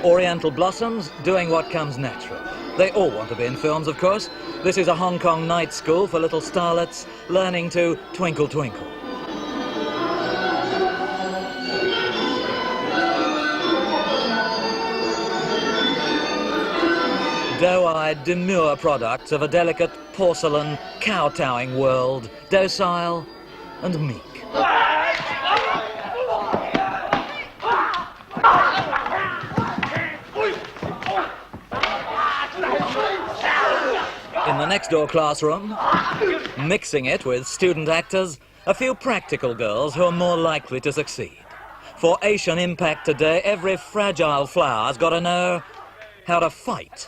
Oriental blossoms doing what comes natural. They all want to be in films, of course. This is a Hong Kong night school for little starlets learning to twinkle twinkle. Doe-eyed, demure products of a delicate porcelain, kowtowing world, docile and meek. In the next-door classroom, mixing it with student actors, a few practical girls who are more likely to succeed. For Asian impact today, every fragile flower's got to know how to fight.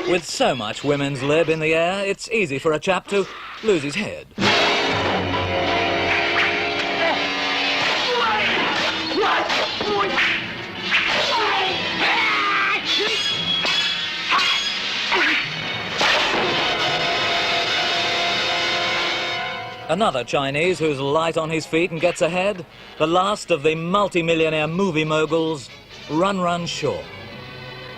With so much women's lib in the air, it's easy for a chap to lose his head. Another Chinese who's light on his feet and gets ahead, the last of the multi-millionaire movie moguls, Run Shaw.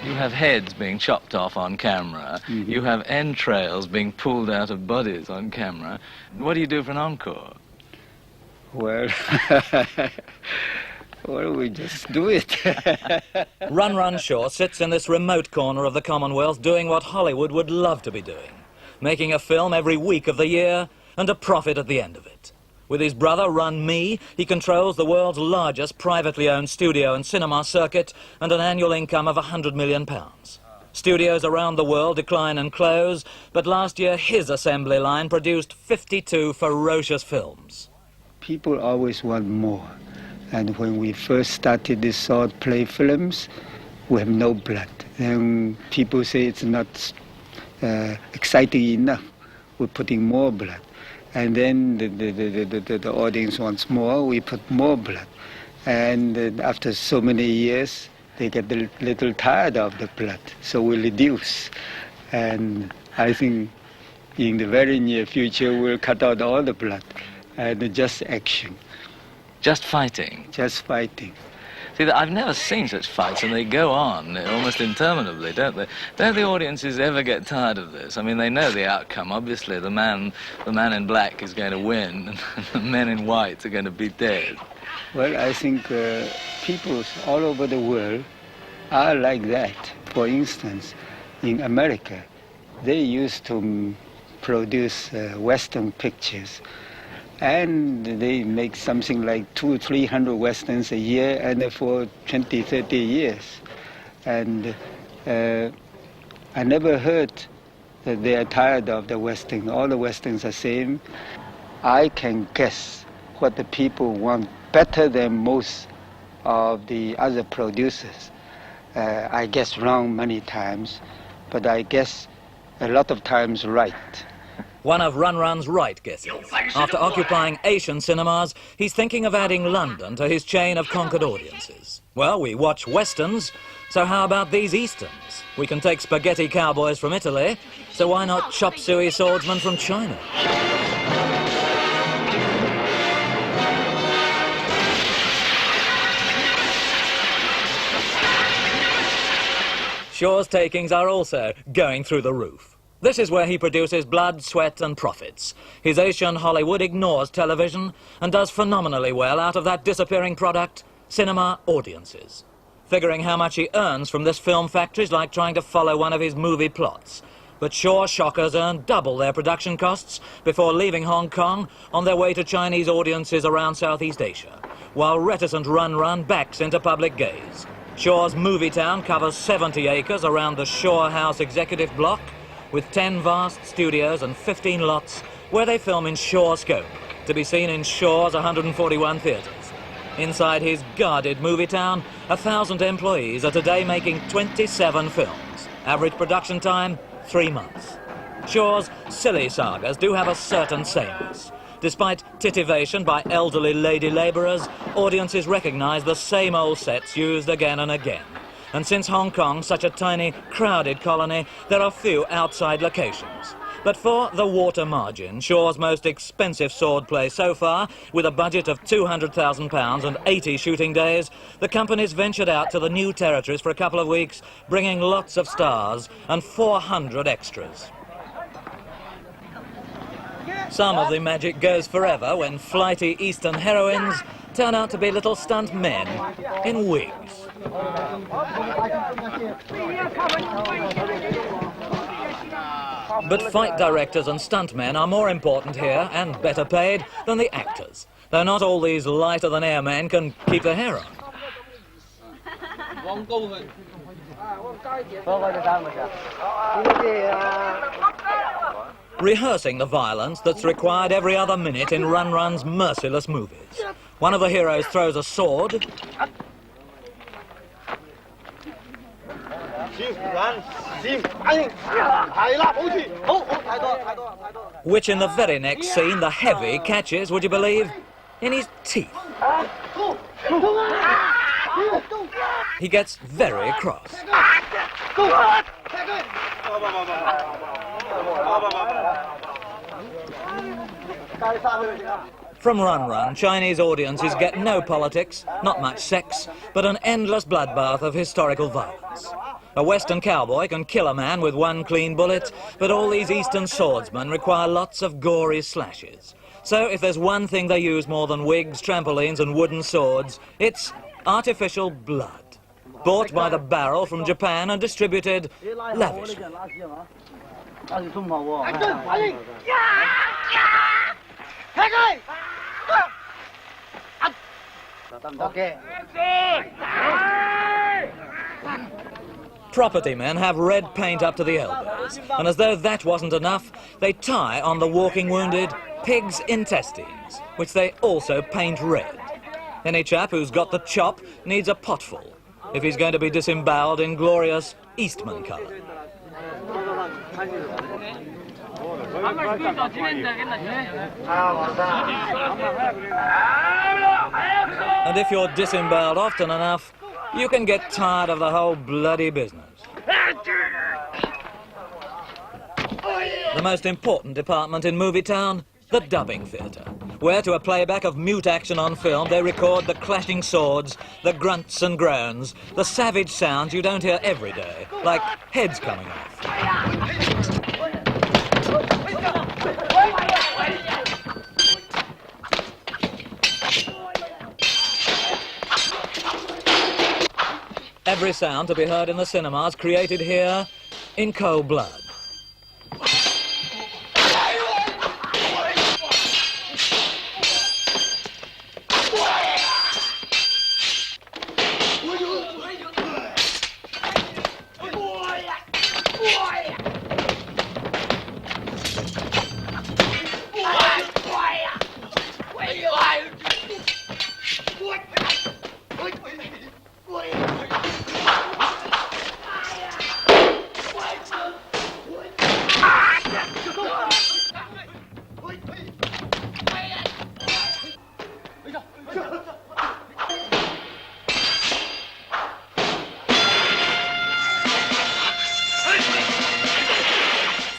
You have heads being chopped off on camera. Mm-hmm. You have entrails being pulled out of bodies on camera. What do you do for an encore? Well, well, we just do it. Run Shaw sits in this remote corner of the Commonwealth doing what Hollywood would love to be doing, making a film every week of the year and a profit at the end of it. With his brother, Run Me, he controls the world's largest privately owned studio and cinema circuit and an annual income of £100 million. Studios around the world decline and close, but last year his assembly line produced 52 ferocious films. People always want more. And when we first started these short play films, we have no blood. And people say it's not exciting enough. We're putting more blood. And then the audience wants more, we put more blood. And after so many years, they get a little tired of the blood, so we reduce. And I think in the very near future, we'll cut out all the blood and just action. Just fighting? Just fighting. See, I've never seen such fights, and they go on almost interminably, don't they? Don't the audiences ever get tired of this? I mean, they know the outcome. Obviously, the man in black is going to win, and the men in white are going to be dead. Well, I think people all over the world are like that. For instance, in America, they used to produce Western pictures. And they make something like 200 or 300 Westerns a year, and for 20, 30 years. And I never heard that they are tired of the Western. All the Westerns are the same. I can guess what the people want better than most of the other producers. I guess wrong many times, but I guess a lot of times right. One of Run's right guesses. After occupying Asian cinemas, he's thinking of adding London to his chain of conquered audiences. Well, we watch Westerns, so how about these Easterns? We can take spaghetti cowboys from Italy, so why not chop suey swordsmen from China? Shaw's takings are also going through the roof. This is where he produces blood, sweat and profits. His Asian Hollywood ignores television and does phenomenally well out of that disappearing product, cinema audiences. Figuring how much he earns from this film factory is like trying to follow one of his movie plots. But Shaw shockers earn double their production costs before leaving Hong Kong on their way to Chinese audiences around Southeast Asia, while reticent Run backs into public gaze. Shaw's movie town covers 70 acres around the Shaw House executive block, with 10 vast studios and 15 lots where they film in Shaw scope, to be seen in Shaw's 141 theatres. Inside his guarded movie town, 1,000 employees are today making 27 films. Average production time, 3 months. Shaw's silly sagas do have a certain sameness. Despite titivation by elderly lady labourers, audiences recognise the same old sets used again and again. And since Hong Kong's such a tiny, crowded colony, there are few outside locations. But for The Water Margin, Shaw's most expensive swordplay so far, with a budget of £200,000 and 80 shooting days, the company's ventured out to the new territories for a couple of weeks, bringing lots of stars and 400 extras. Some of the magic goes forever when flighty Eastern heroines turn out to be little stunt men in wigs. But fight directors and stuntmen are more important here and better paid than the actors, though not all these lighter-than-air men can keep their hair on. Rehearsing the violence that's required every other minute in Run Run's merciless movies. One of the heroes throws a sword, which in the very next scene the heavy catches, would you believe, in his teeth. He gets very cross. From Run Run, Chinese audiences get no politics, not much sex, but an endless bloodbath of historical violence. A Western cowboy can kill a man with one clean bullet, but all these Eastern swordsmen require lots of gory slashes. So if there's one thing they use more than wigs, trampolines and wooden swords, it's artificial blood. Bought by the barrel from Japan and distributed lavishly. Property men have red paint up to the elbows, and as though that wasn't enough, they tie on the walking wounded pig's intestines, which they also paint red. Any chap who's got the chop needs a potful if he's going to be disemboweled in glorious Eastman colour. And if you're disemboweled often enough, you can get tired of the whole bloody business. The most important department in movie town, the dubbing theatre, where to a playback of mute action on film they record the clashing swords, the grunts and groans, the savage sounds you don't hear every day, like heads coming off. Every sound to be heard in the cinemas created here in cold blood.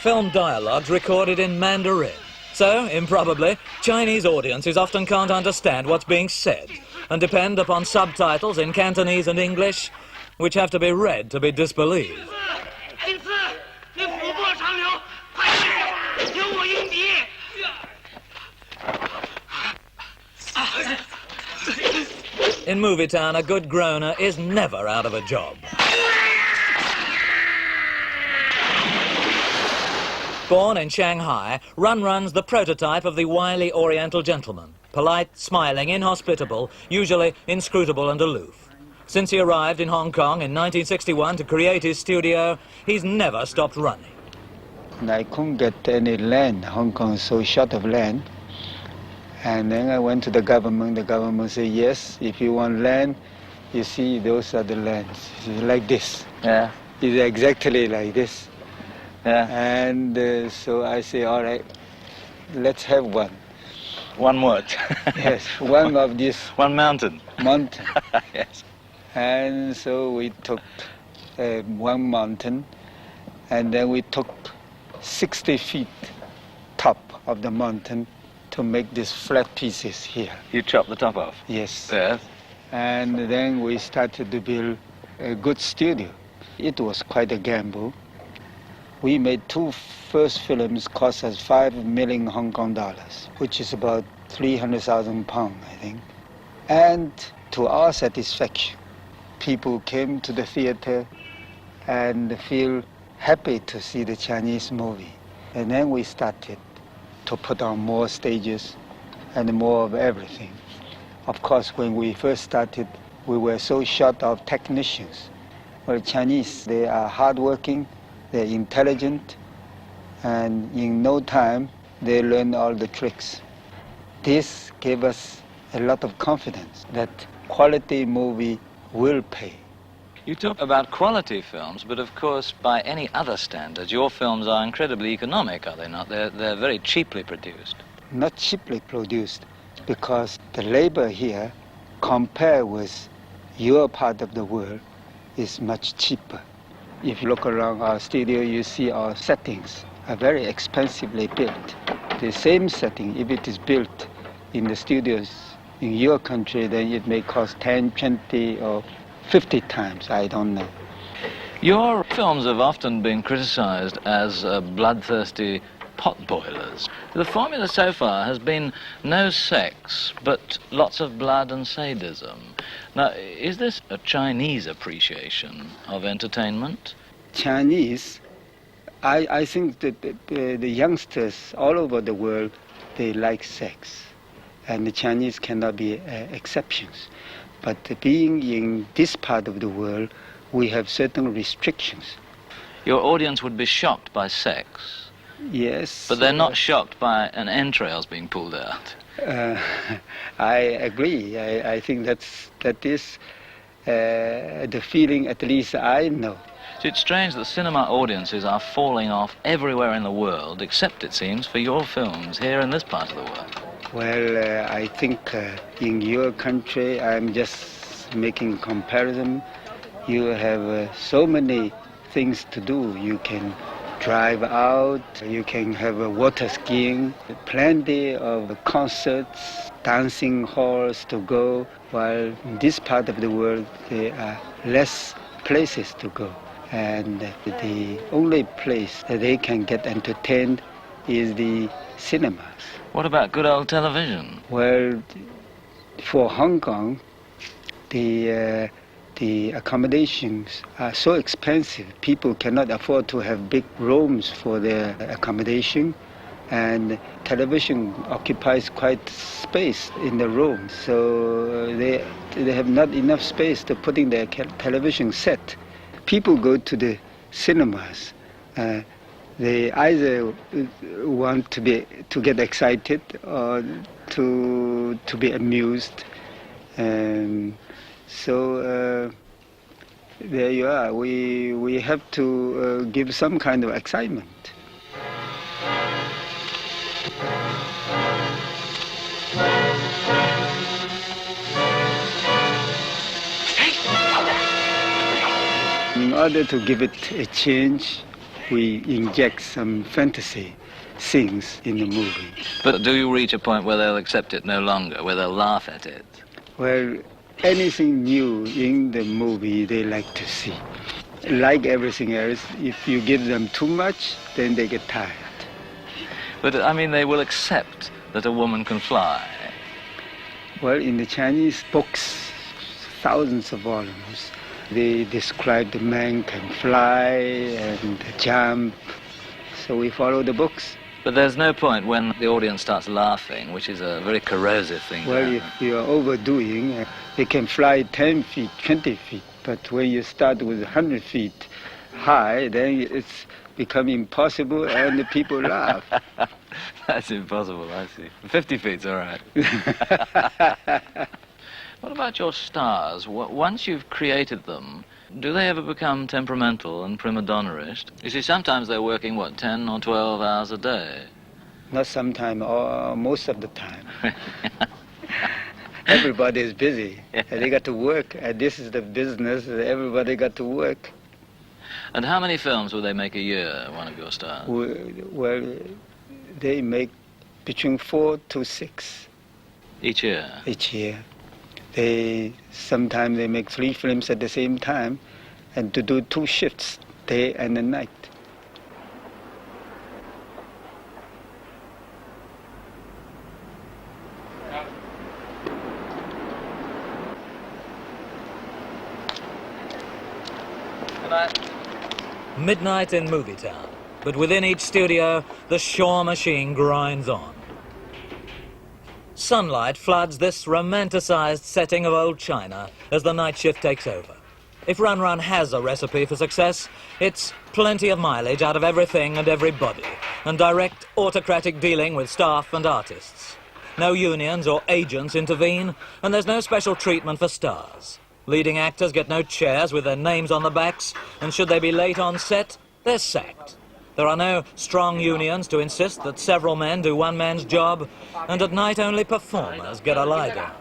Film dialogues recorded in Mandarin. So, improbably, Chinese audiences often can't understand what's being said and depend upon subtitles in Cantonese and English, which have to be read to be disbelieved. In movie town, a good groaner is never out of a job. Born in Shanghai, Run Run's the prototype of the wily Oriental gentleman. Polite, smiling, inhospitable, usually inscrutable and aloof. Since he arrived in Hong Kong in 1961 to create his studio, he's never stopped running. I couldn't get any land. Hong Kong is so short of land. And then I went to the government. The government said, yes, if you want land, you see, those are the lands. It's like this. Yeah. It's exactly like this. Yeah. And so I say, all right, let's have one. One what? Yes, one of this. One mountain. Mountain. Yes. And so we took one mountain, and then we took 60 feet top of the mountain to make these flat pieces here. You chop the top off? Yes. Yes. And then we started to build a good studio. It was quite a gamble. We made two first films, cost us 5 million Hong Kong dollars, which is about 300,000 pounds, I think. And to our satisfaction, people came to the theater and feel happy to see the Chinese movie. And then we started to put on more stages and more of everything. Of course, when we first started, we were so short of technicians. Well, Chinese, they are hardworking, they're intelligent, and in no time, they learn all the tricks. This gave us a lot of confidence that quality movie will pay. You talk about quality films, but of course, by any other standards, your films are incredibly economic, are they not? They're very cheaply produced. Not cheaply produced, because the labor here, compared with your part of the world, is much cheaper. If you look around our studio, you see our settings are very expensively built. The same setting, if it is built in the studios in your country, then it may cost 10, 20, or 50 times, I don't know. Your films have often been criticized as bloodthirsty potboilers. The formula so far has been no sex, but lots of blood and sadism. Now, is this a Chinese appreciation of entertainment? Chinese, I think that the youngsters all over the world, they like sex. And the Chinese cannot be exceptions. But being in this part of the world, we have certain restrictions. Your audience would be shocked by sex. Yes. But they're not shocked by an entrails being pulled out. I agree. I think that is the feeling, at least I know. So it's strange that cinema audiences are falling off everywhere in the world, except, it seems, for your films here in this part of the world. Well, I think in your country, I'm just making comparison. You have so many things to do. You can drive out, you can have water skiing, plenty of concerts, dancing halls to go, while in this part of the world there are less places to go. And the only place that they can get entertained is the cinemas. What about good old television? Well, for Hong Kong, the accommodations are so expensive. People cannot afford to have big rooms for their accommodation, and television occupies quite space in the room. So they have not enough space to put in their television set. People go to the cinemas. They either want to get excited or to be amused. So there you are. We have to give some kind of excitement. In order to give it a change, we inject some fantasy scenes in the movie. But do you reach a point where they'll accept it no longer, where they'll laugh at it? Well, anything new in the movie they like to see. Like everything else, if you give them too much, then they get tired. But, I mean, they will accept that a woman can fly. Well, in the Chinese books, thousands of volumes, they describe the man can fly and jump, so we follow the books. But there's no point when the audience starts laughing, which is a very corrosive thing. Well, if you're overdoing, they can fly 10 feet, 20 feet, but when you start with 100 feet high, then it's become impossible and the people laugh. That's impossible, I see. 50 feet's all right. What about your stars? Once you've created them, do they ever become temperamental and prima donna-ish? You see, sometimes they're working, 10 or 12 hours a day? Not sometime, or most of the time. Everybody is busy. And they got to work, and this is the business, everybody got to work. And how many films will they make a year, one of your stars? Well, they make between 4 to 6 Each year? each year. Sometimes they make 3 films at the same time, and to do 2 shifts, day and a night. Midnight in Movie Town, but within each studio, the Shaw machine grinds on. Sunlight floods this romanticized setting of old China as the night shift takes over. If Run Run has a recipe for success, it's plenty of mileage out of everything and everybody, and direct autocratic dealing with staff and artists. No unions or agents intervene, and there's no special treatment for stars. Leading actors get no chairs with their names on the backs, and should they be late on set, they're sacked. There are no strong unions to insist that several men do one man's job, and at night only performers get a lie down.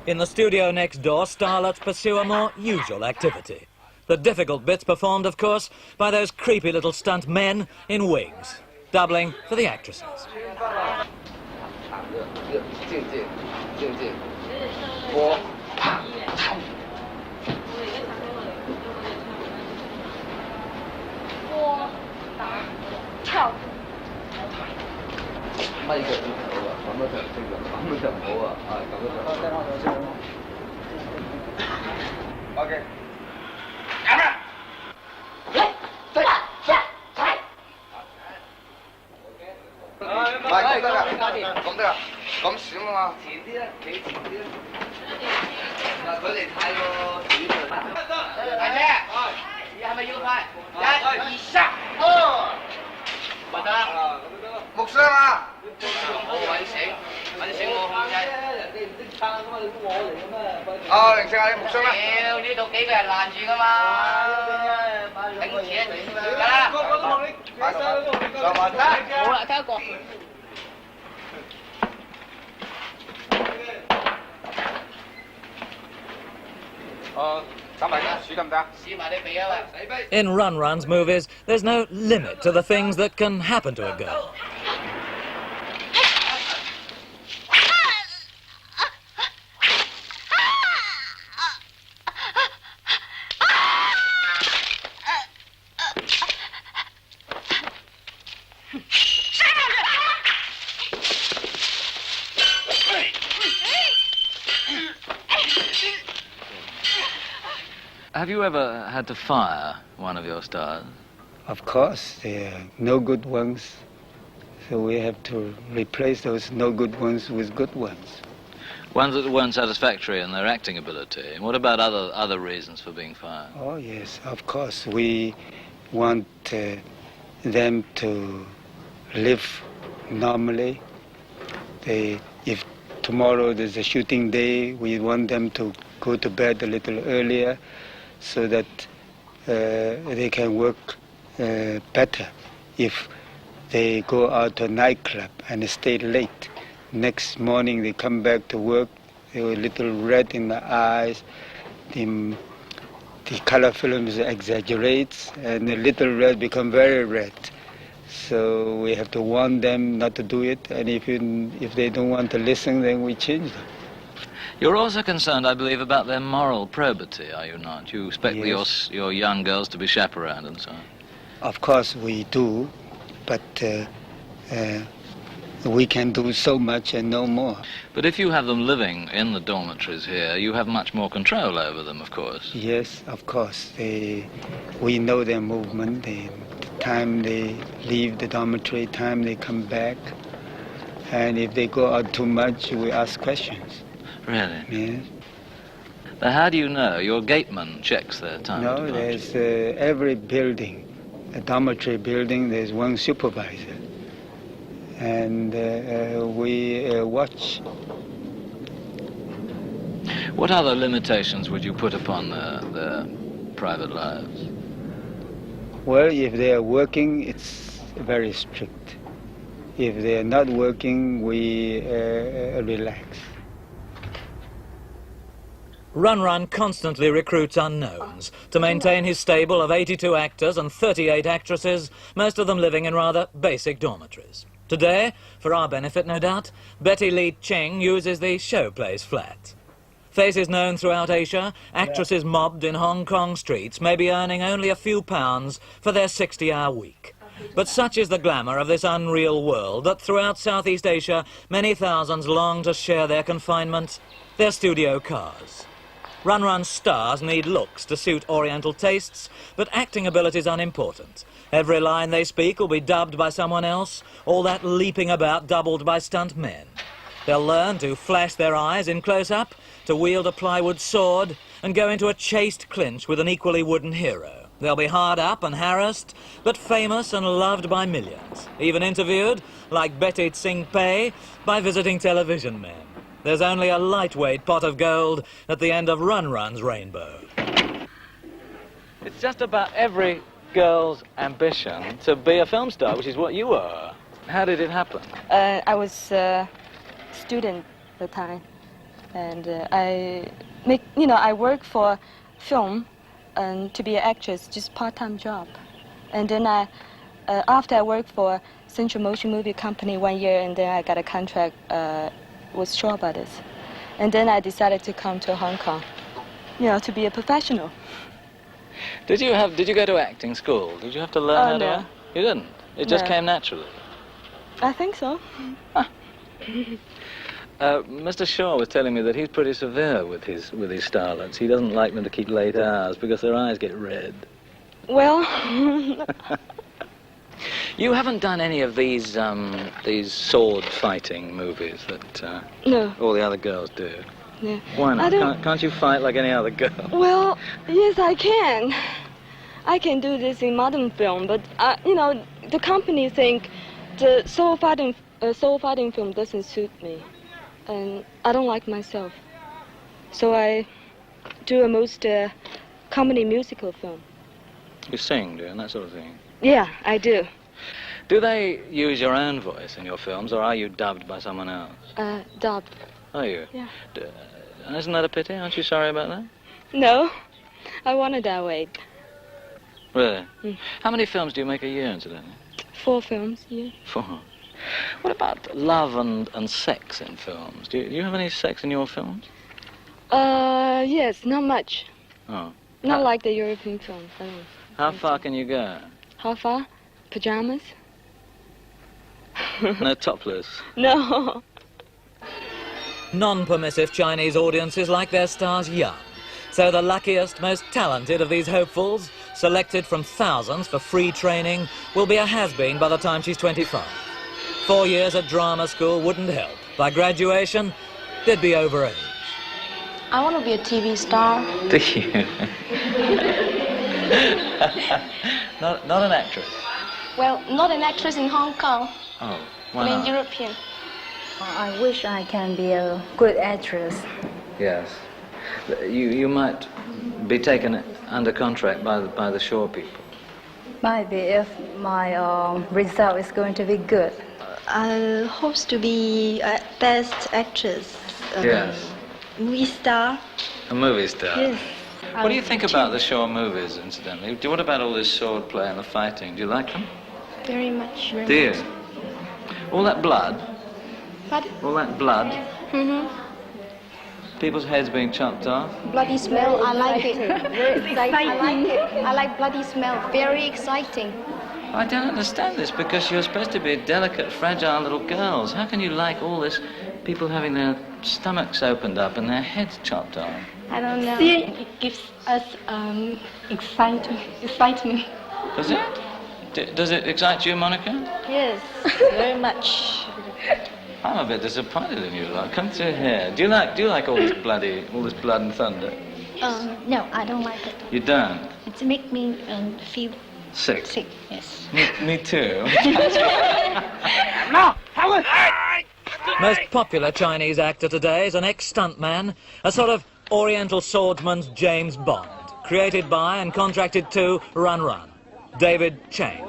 In the studio next door, starlets pursue a more usual activity. The difficult bits performed, of course, by those creepy little stunt men in wigs, doubling for the actresses. OK。咁閃啊嘛！前啲啦，企前啲啦。嗱，佢哋太過短啦。大姐，你係咪要快？1、2、3。咪得啦，木箱啊！我揾繩，揾繩我控制。人哋唔識撐噶嘛，你估我嚟嘅咩？哦，零四啊，你木箱啦。屌，呢度幾個人攔住噶嘛？頂住啊！得啦，上雲得。好啦，得一個。In Run Run's movies, there's no limit to the things that can happen to a girl. Have you ever had to fire one of your stars? Of course, there are no good ones, so we have to replace those no good ones with good ones. Ones that weren't satisfactory in their acting ability. And what about other reasons for being fired? Oh yes, of course. We want them to live normally. If tomorrow there's a shooting day, we want them to go to bed a little earlier, so that they can work better. If they go out to a nightclub and stay late, next morning they come back to work, they were a little red in the eyes, the color films exaggerates, and the little red become very red. So we have to warn them not to do it, and if they don't want to listen, then we change them. You're also concerned, I believe, about their moral probity, are you not? You expect Yes. your young girls to be chaperoned and so on. Of course we do, but we can do so much and no more. But if you have them living in the dormitories here, you have much more control over them, of course. Yes, of course. We know their movement, the time they leave the dormitory, time they come back. And if they go out too much, we ask questions. Really? Yes. But how do you know? Your gateman checks their time. No, there's every building, a dormitory building, there's one supervisor. And we watch What other limitations would you put upon their private lives? Well, if they are working, it's very strict. If they are not working, we relax. Run Run constantly recruits unknowns to maintain his stable of 82 actors and 38 actresses, most of them living in rather basic dormitories. Today, for our benefit no doubt, Betty Lee Cheng uses the Showplace flat. Faces known throughout Asia, actresses mobbed in Hong Kong streets may be earning only a few pounds for their 60-hour week. But such is the glamour of this unreal world that throughout Southeast Asia, many thousands long to share their confinement, their studio cars. Run Run's stars need looks to suit Oriental tastes, but acting ability is unimportant. Every line they speak will be dubbed by someone else, all that leaping about doubled by stunt men. They'll learn to flash their eyes in close-up, to wield a plywood sword, and go into a chaste clinch with an equally wooden hero. They'll be hard up and harassed, but famous and loved by millions. Even interviewed, like Betty Tsing Pei, by visiting television men. There's only a lightweight pot of gold at the end of Run Run's rainbow. It's just about every girl's ambition to be a film star, which is what you were. How did it happen? I was a student at the time, and I work for film and to be an actress, just part-time job. And then after I worked for Central Motion Movie Company 1 year, and then I got a contract with Shaw Brothers. And then I decided to come to Hong Kong, to be a professional. Did you go to acting school? Did you have to learn how to act? You didn't? It just came naturally? I think so. Mr. Shaw was telling me that he's pretty severe with his starlets. He doesn't like them to keep late hours because their eyes get red. Well... You haven't done any of these sword fighting movies that No. all the other girls do. Yeah. Why not? Can't you fight like any other girl? Well, yes, I can. I can do this in modern film, but the company think the soul fighting film doesn't suit me, and I don't like myself. So I do a most comedy musical film. You sing, do you, and that sort of thing? Yeah, I do. Do they use your own voice in your films, or are you dubbed by someone else? Dubbed. Are you? Yeah. Isn't that a pity? Aren't you sorry about that? No, I wanted that way. Really? How many films do you make a year, incidentally? 4 films, yeah. 4. What about love and sex in films? Do you have any sex in your films? Yes, not much. Oh. Not like the European films. How far can you go? How far? Pajamas? No topless? No. Non-permissive Chinese audiences like their stars young. So the luckiest, most talented of these hopefuls, selected from thousands for free training, will be a has-been by the time she's 25. 4 years at drama school wouldn't help. By graduation, they'd be over age. I want to be a TV star. Do you? Not an actress? Well, not an actress in Hong Kong. Oh, why But not? in European. I wish I can be a good actress. Yes. You might be taken under contract by the Shaw people. Maybe if my result is going to be good. I hope to be a best actress. Yes. Movie star. A movie star? Yes. What do you think about the Shaw movies, incidentally? What about all this sword play and the fighting? Do you like them? Very much. Do you? All that blood? What? All that blood? Mm-hmm. People's heads being chopped off? Bloody smell, I like it. Very exciting. I like it. I like bloody smell. Very exciting. I don't understand this, because you're supposed to be delicate, fragile little girls. How can you like all this, people having their stomachs opened up and their heads chopped off? I don't know. It gives us excitement. Does it? Does it excite you, Monica? Yes, very much. I'm a bit disappointed in you lot. Come through here. Do you like all this blood and thunder? No, I don't like it. You don't? It makes me feel Sick? sick, yes. Me too. Most popular Chinese actor today is an ex-stuntman, a sort of Oriental swordsman James Bond, created by and contracted to Run Run. David Chang.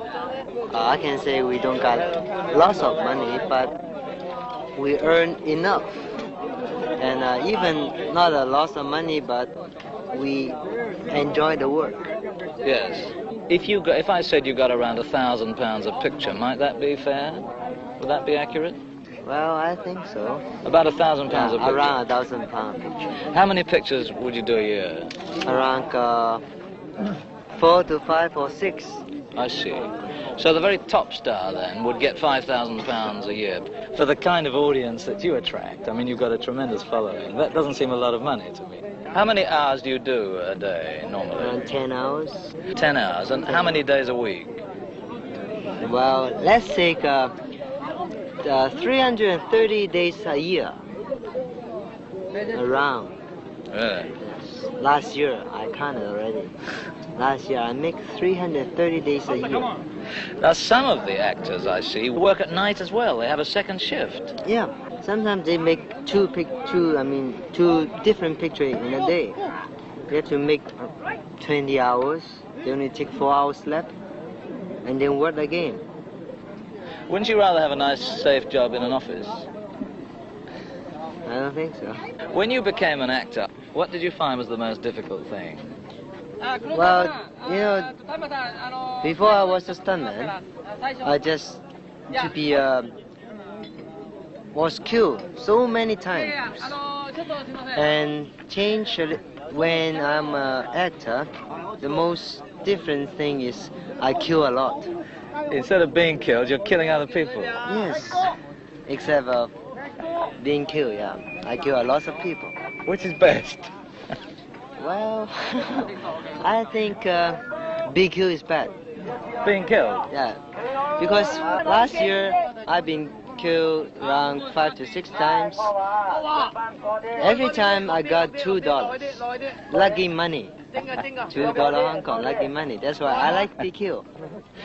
I can say we don't got lots of money, but we earn enough. And even not a lot of money, but we enjoy the work. Yes. If I said you got around £1,000 a picture, might that be fair? Would that be accurate? Well, I think so. About £1,000 a picture? Around £1,000 a picture. How many pictures would you do a year? Around 4 to 5 or 6. I see. So the very top star then would get £5,000 a year for the kind of audience that you attract. I mean, you've got a tremendous following. That doesn't seem a lot of money to me. How many hours do you do a day normally? Around 10 hours. 10 hours. And how many days a week? Well, let's take 330 days a year. Around. Yeah. Last year, I counted already. Last year, I make 330 days a year. Now, some of the actors I see work at night as well. They have a second shift. Yeah. Sometimes they make two different pictures in a day. They have to make 20 hours. They only take 4 hours left, and then work again. Wouldn't you rather have a nice, safe job in an office? I don't think so. When you became an actor, what did you find was the most difficult thing? Well, you know, before I was a stuntman, I just to be was killed so many times, and change when I'm an actor. The most different thing is I kill a lot. Instead of being killed, you're killing other people. Yes, except being killed. Yeah, I kill a lot of people. Which is best? Well, I think being killed is bad. Being killed? Yeah, because last year I've been killed around 5 to 6 times. Every time I got $2, lucky money. $2 Hong Kong, lucky money. That's why I like to be killed.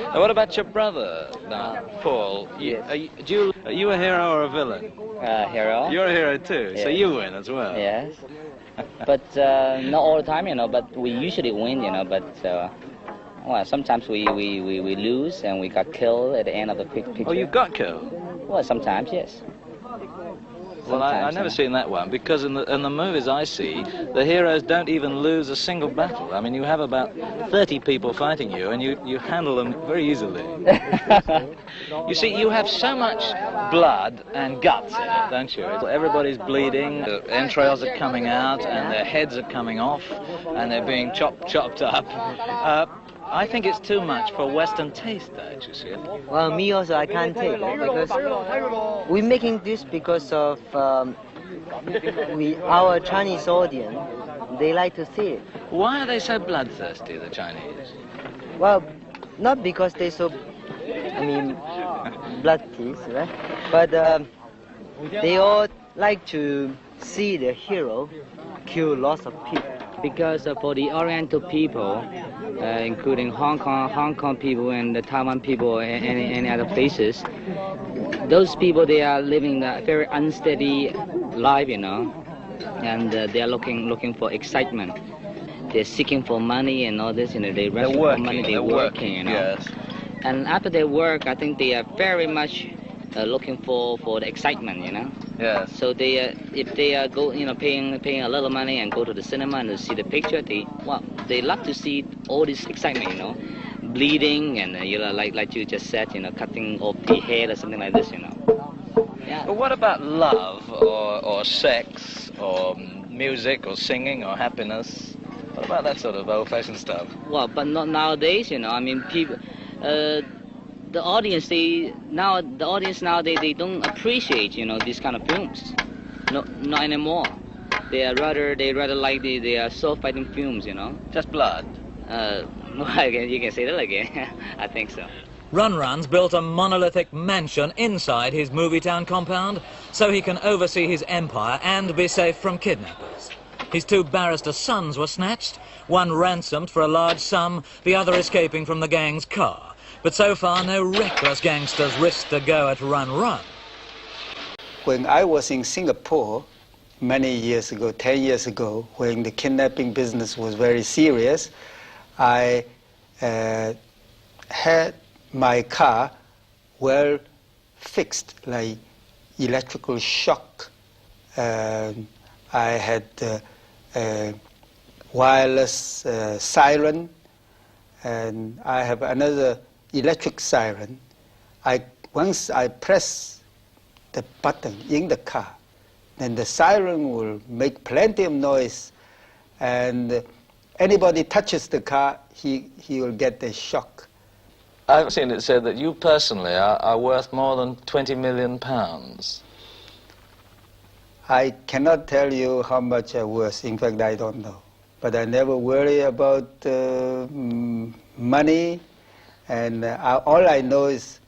Now, what about your brother, Paul? Yes. Are you a hero or a villain? Hero. You're a hero too, Yes. so you win as well. Yes. But not all the time, you know, but we usually win, you know, but well, sometimes we lose and we got killed at the end of the picture. Oh, you got killed? Well, sometimes, yes. Well, I've never seen that one, because in the movies I see, the heroes don't even lose a single battle. I mean, you have about 30 people fighting you, and you handle them very easily. You see, you have so much blood and guts in it, don't you? Everybody's bleeding, the entrails are coming out, and their heads are coming off, and they're being chopped up. I think it's too much for Western taste, don't you see it? Well, me also, I can't take it, because we're making this because of our Chinese audience. They like to see it. Why are they so bloodthirsty, the Chinese? Well, not because they're so, bloodthirsty, right? But they all like to see the hero kill lots of people. Because for the Oriental people, including Hong Kong people and the Taiwan people and any other places, those people, they are living a very unsteady life, you know, and they are looking for excitement. They're seeking for money and all this, you know, they're working for money, they're working, you know. Yes. And after they work, I think they are very much looking for the excitement, you know. Yes. So they, if they go, you know, paying a little money and go to the cinema and to see the picture, they love to see all this excitement, you know, bleeding and you know, like you just said, you know, cutting off the head or something like this, you know. Yeah. But what about love or sex or music or singing or happiness? What about that sort of old-fashioned stuff? Well, but not nowadays, you know. I mean, people. The audience now they don't appreciate, you know, these kind of films. No, not anymore. They rather like the sword fighting films, you know. Just blood. You can say that again. I think so. Run Run's built a monolithic mansion inside his movie town compound so he can oversee his empire and be safe from kidnappers. His 2 barrister sons were snatched, one ransomed for a large sum, the other escaping from the gang's car. But so far, no reckless gangsters risked a go at Run Run. When I was in Singapore, many years ago, 10 years ago, when the kidnapping business was very serious, I had my car well fixed, like electrical shock. I had wireless siren, and I have another electric siren. Once I press the button in the car, then the siren will make plenty of noise, and anybody touches the car, he will get a shock. I've seen it said that you personally are worth more than £20 million. I cannot tell you how much I'm worth. In fact, I don't know. But I never worry about money, and all I know is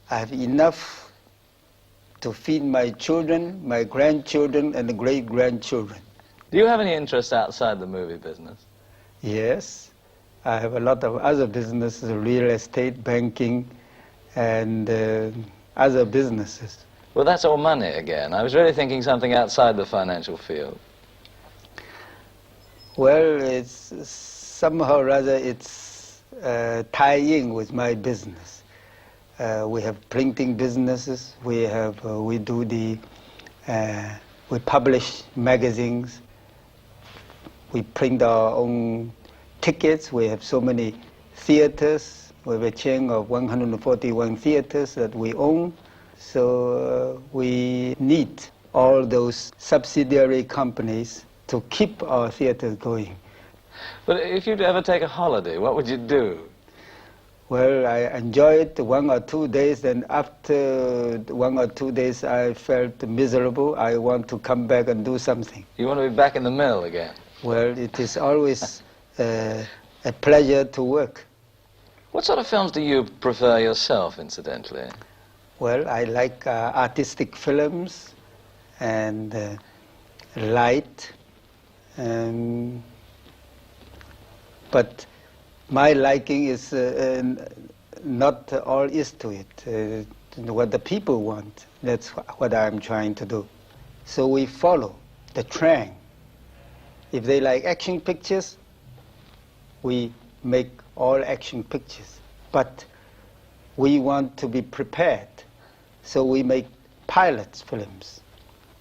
I have enough to feed my children, my grandchildren, and the great-grandchildren. Do you have any interests outside the movie business? Yes. I have a lot of other businesses, real estate, banking, and other businesses. Well, that's all money again. I was really thinking something outside the financial field. Well, it's somehow or other it's tie-in with my business. We have printing businesses. We publish magazines. We print our own tickets. We have so many theaters. We have a chain of 141 theaters that we own. So we need all those subsidiary companies to keep our theaters going. But if you'd ever take a holiday, what would you do? Well, I enjoyed 1 or 2 days, and after 1 or 2 days I felt miserable. I want to come back and do something. You want to be back in the mill again? Well, it is always a pleasure to work. What sort of films do you prefer yourself, incidentally? Well, I like artistic films and light, but my liking is not all is to it. What the people want, that's what I'm trying to do. So we follow the trend. If they like action pictures, we make all action pictures. But we want to be prepared. So we make pilot films,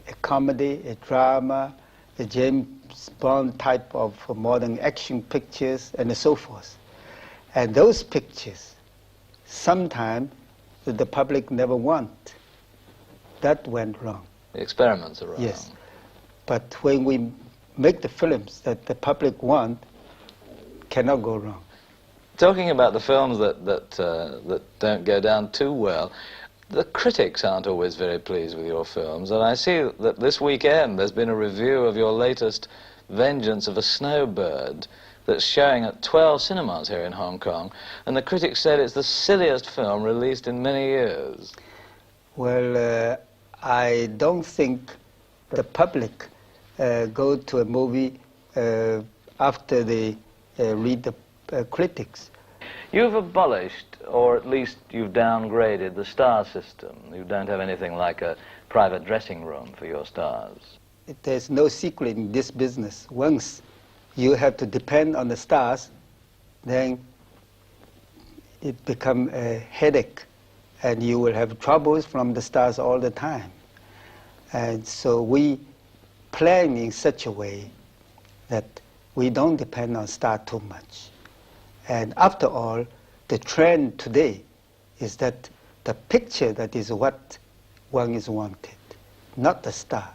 a comedy, a drama, a James Bond type of modern action pictures, and so forth. And those pictures, sometimes the public never want. That went wrong. The experiments are wrong. Yes. But when we make the films that the public want, cannot go wrong. Talking about the films that don't go down too well, the critics aren't always very pleased with your films, and I see that this weekend there's been a review of your latest Vengeance of a Snowbird that's showing at 12 cinemas here in Hong Kong, and the critics said it's the silliest film released in many years. Well, I don't think the public go to a movie after they read the critics. You've abolished, or at least you've downgraded, the star system. You don't have anything like a private dressing room for your stars. There's no secret in this business. Once you have to depend on the stars, then it becomes a headache, and you will have troubles from the stars all the time. And so we plan in such a way that we don't depend on stars too much. And after all, the trend today is that the picture that is what one is wanted, not the star.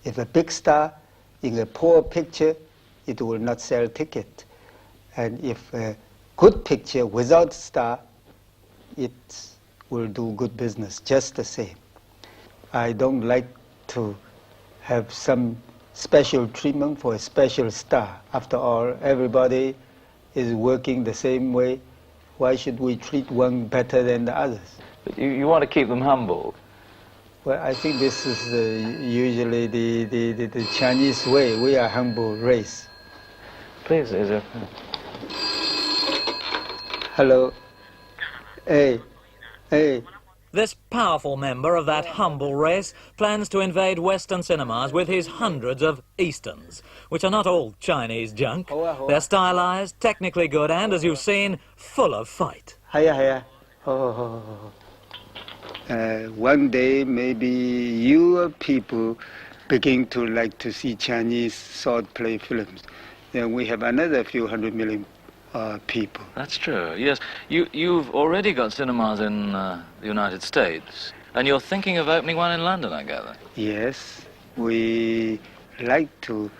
If a big star in a poor picture, it will not sell ticket. And if a good picture without star, it will do good business just the same. I don't like to have some special treatment for a special star. After all, everybody is working the same way. Why should we treat one better than the others? But you want to keep them humble. Well, I think this is usually the Chinese way. We are humble race. Please, is it? Hello. Hey. Hey. this powerful member of that humble race plans to invade Western cinemas with his hundreds of Easterns, which are not all Chinese junk. They're stylized, technically good, and, as you've seen, full of fight. One day, maybe your people begin to like to see Chinese swordplay films. Then we have another few 100 million people. That's true, yes. You've already got cinemas in the United States, and you're thinking of opening one in London, I gather. Yes, we like to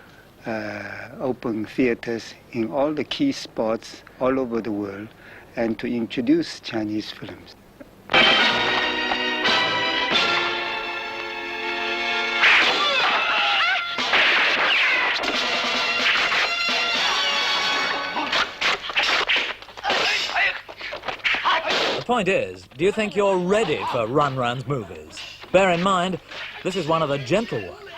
open theaters in all the key spots all over the world and to introduce Chinese films. The point is, do you think you're ready for Run-Run's movies? Bear in mind, this is one of the gentle ones. "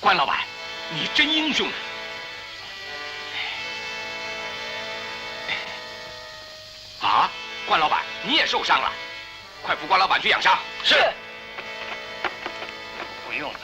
关老板，你真英雄！啊，关老板，你也受伤了，快扶关老板去养伤。是。不用了。